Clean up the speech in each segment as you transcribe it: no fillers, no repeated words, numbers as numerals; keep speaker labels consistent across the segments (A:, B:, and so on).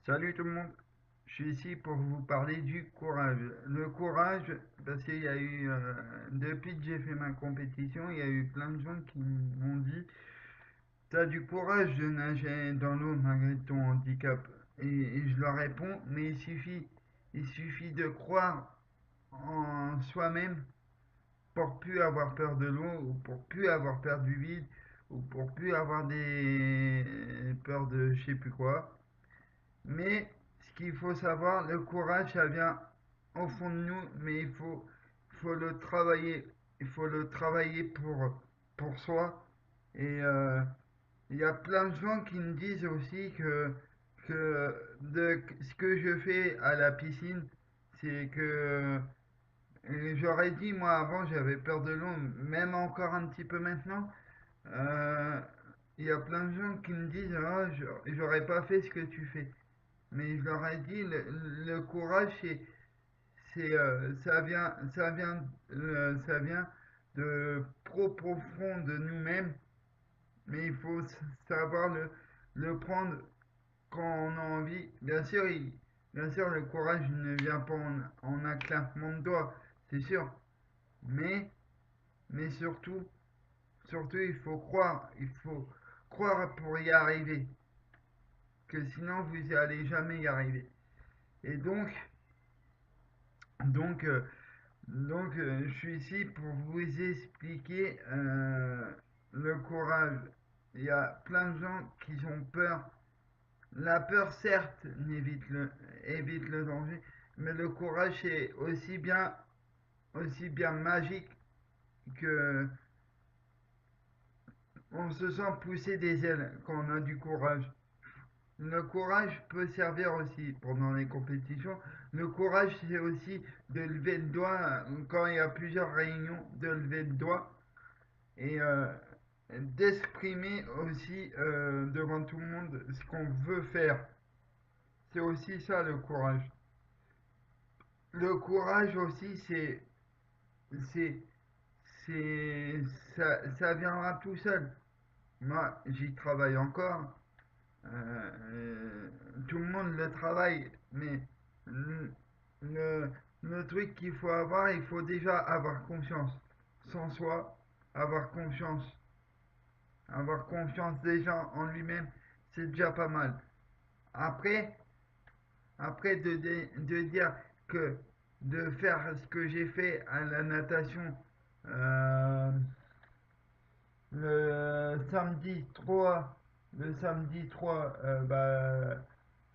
A: Salut tout le monde, je suis ici pour vous parler du courage. Le courage, parce qu'il y a eu, depuis que j'ai fait ma compétition, il y a eu plein de gens qui m'ont dit, t'as du courage de nager dans l'eau malgré ton handicap. Et je leur réponds, mais il suffit de croire en soi-même pour plus avoir peur de l'eau, ou pour plus avoir peur du vide, ou pour plus avoir des peurs de je sais plus quoi. Mais ce qu'il faut savoir, le courage, ça vient au fond de nous, mais il faut le travailler. Il faut le travailler pour soi. Et il y a plein de gens qui me disent aussi que ce que je fais à la piscine, c'est que j'aurais dit, moi avant, j'avais peur de l'eau, même encore un petit peu maintenant. Euh, il y a plein de gens qui me disent, ah, j'aurais pas fait ce que tu fais. Mais je leur ai dit, le courage, ça vient de profond de nous-mêmes, mais il faut savoir le prendre quand on a envie. Bien sûr, le courage ne vient pas en un claquement de doigts, c'est sûr. Mais, mais surtout, il faut croire. Il faut croire pour y arriver. Que sinon, vous n'allez jamais y arriver. Et donc, euh, Donc, je suis ici pour vous expliquer le courage. Il y a plein de gens qui ont peur. La peur, certes, évite le danger, mais le courage est aussi bien magique que on se sent pousser des ailes quand on a du courage. Le courage peut servir aussi pendant les compétitions. Le courage, c'est aussi de lever le doigt quand il y a plusieurs réunions, de lever le doigt et d'exprimer aussi devant tout le monde ce qu'on veut faire. C'est aussi ça le courage. Le courage aussi, c'est, c'est, ça viendra tout seul. Moi, j'y travaille encore. Tout le monde le travaille, mais le, le, le truc qu'il faut avoir, il faut déjà avoir confiance sans soi, avoir confiance Avoir confiance déjà en lui-même, c'est déjà pas mal. Après, après de dire que de faire ce que j'ai fait à la natation euh, le samedi 3,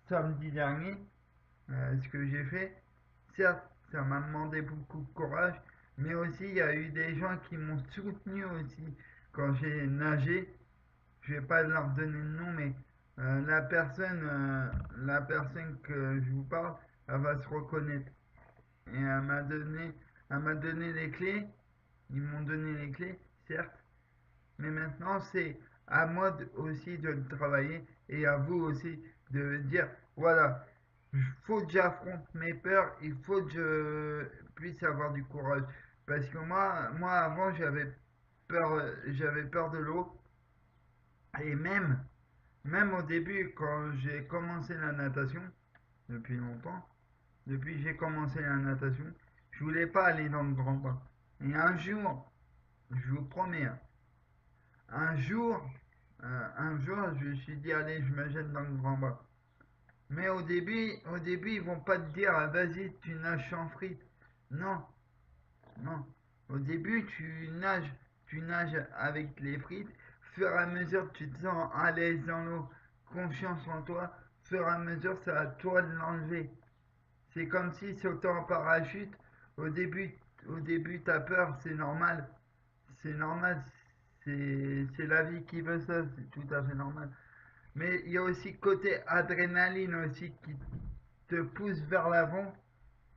A: samedi dernier, ce que j'ai fait, certes, ça m'a demandé beaucoup de courage, mais aussi il y a eu des gens qui m'ont soutenu aussi quand j'ai nagé. Je vais pas leur donner de nom, mais la personne que je vous parle, elle va se reconnaître. Et elle m'a donné les clés. Ils m'ont donné les clés, certes. Mais maintenant, c'est à moi aussi de le travailler et à vous aussi de dire, voilà, il faut que j'affronte mes peurs, il faut que je puisse avoir du courage. Parce que moi avant, j'avais peur de l'eau. Et même au début, quand j'ai commencé la natation, depuis longtemps, depuis que j'ai commencé la natation, je voulais pas aller dans le grand bain. Et je vous promets, hein, un jour, je me suis dit, allez, je me jette dans le grand bain. Mais au début, ils vont pas te dire, ah, vas-y, tu nages sans frites. Non, non. Au début, tu nages avec les frites. Au fur et à mesure, tu te sens à l'aise dans l'eau, confiance en toi. Au fur et à mesure, c'est à toi de l'enlever. C'est comme si sauter en parachute. Au début, au début, t'as peur, c'est normal. C'est normal. C'est la vie qui veut ça, c'est tout à fait normal. Mais il y a aussi le côté adrénaline aussi qui te pousse vers l'avant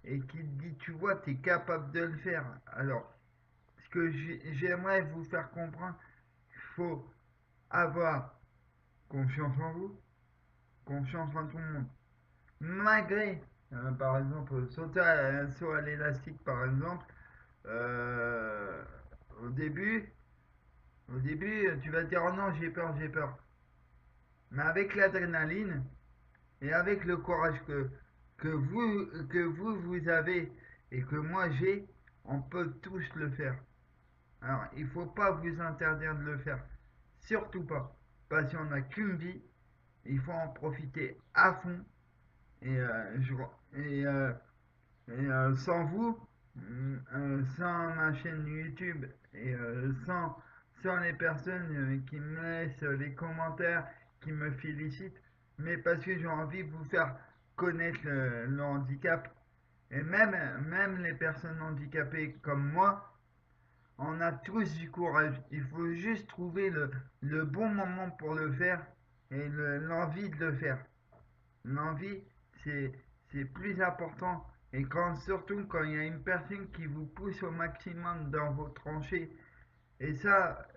A: et qui te dit, tu vois, tu es capable de le faire. Alors, ce que j'aimerais vous faire comprendre, il faut avoir confiance en vous, confiance en tout le monde. Malgré, par exemple, sauter un saut à l'élastique, par exemple, euh, au début, au début, tu vas te dire, oh non, j'ai peur, j'ai peur. Mais avec l'adrénaline, Et avec le courage que vous avez et que moi j'ai, on peut tous le faire. Alors, il faut pas vous interdire de le faire. Surtout pas. Parce qu'on n'a qu'une vie, il faut en profiter à fond. Et, et, sans vous, sans ma chaîne YouTube et sans les personnes qui me laissent les commentaires, qui me félicitent, mais parce que j'ai envie de vous faire connaître le handicap. Et même les personnes handicapées comme moi, on a tous du courage. Il faut juste trouver le bon moment pour le faire et l'envie de le faire. L'envie, c'est, c'est plus important. Et surtout quand il y a une personne qui vous pousse au maximum dans vos tranchées. Et ça,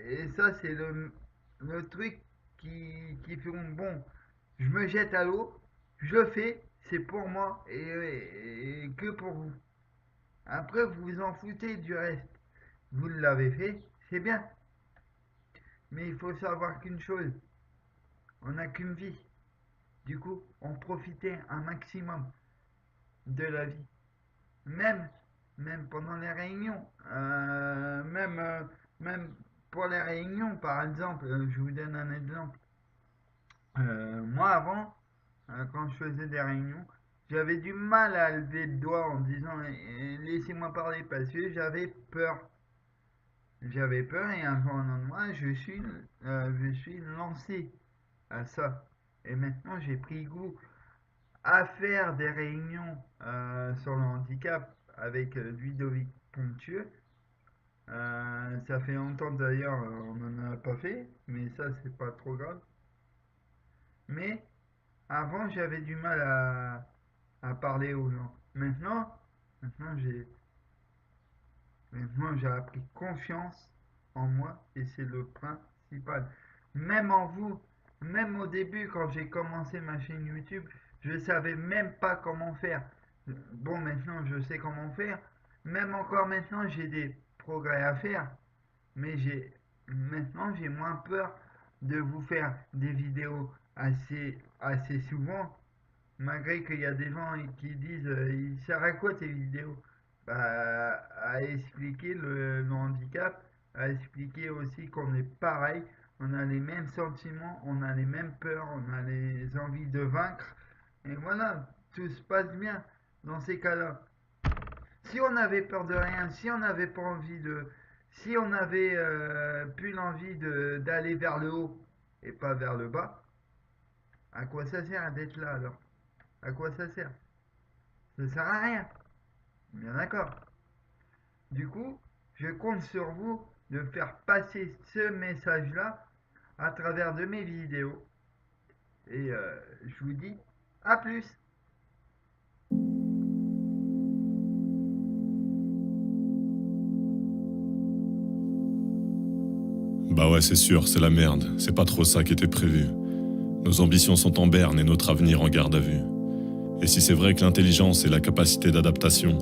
A: et ça c'est le truc qui fait bon. Je me jette à l'eau, je le fais, c'est pour moi et que pour vous. Après, vous vous en foutez du reste. Vous l'avez fait, c'est bien. Mais il faut savoir qu'une chose, on n'a qu'une vie. Du coup, on profitait un maximum de la vie. Même, même pendant les réunions. Même pour les réunions, par exemple, je vous donne un exemple. Moi, avant, quand je faisais des réunions, j'avais du mal à lever le doigt en disant laissez-moi parler parce que j'avais peur. J'avais peur et un jour au lendemain, je suis lancé à ça. Et maintenant, j'ai pris goût à faire des réunions sur le handicap avec Ludovic Pontieux. Ça fait longtemps d'ailleurs, on n'en a pas fait, mais ça, c'est pas trop grave. Mais avant, j'avais du mal à parler aux gens. Maintenant, j'ai appris confiance en moi et c'est le principal. Même en vous, même au début quand j'ai commencé ma chaîne YouTube, je savais même pas comment faire. Bon, maintenant je sais comment faire. Même encore maintenant, j'ai des progrès à faire, mais j'ai moins peur de vous faire des vidéos assez souvent. Malgré qu'il y a des gens qui disent il sert à quoi tes vidéos? Bah, à expliquer le handicap, à expliquer aussi qu'on est pareil, on a les mêmes sentiments, on a les mêmes peurs, on a les envies de vaincre. Et voilà, tout se passe bien dans ces cas-là. Si on avait peur de rien, si on n'avait pas envie de. Si on avait plus l'envie d'aller vers le haut et pas vers le bas, à quoi ça sert d'être là alors? À quoi ça sert? Ça sert à rien. Bien d'accord. Du coup, je compte sur vous de faire passer ce message-là à travers de mes vidéos. Et je vous dis à plus.
B: Bah ouais, c'est sûr, c'est la merde. C'est pas trop ça qui était prévu. Nos ambitions sont en berne et notre avenir en garde à vue. Et si c'est vrai que l'intelligence et la capacité d'adaptation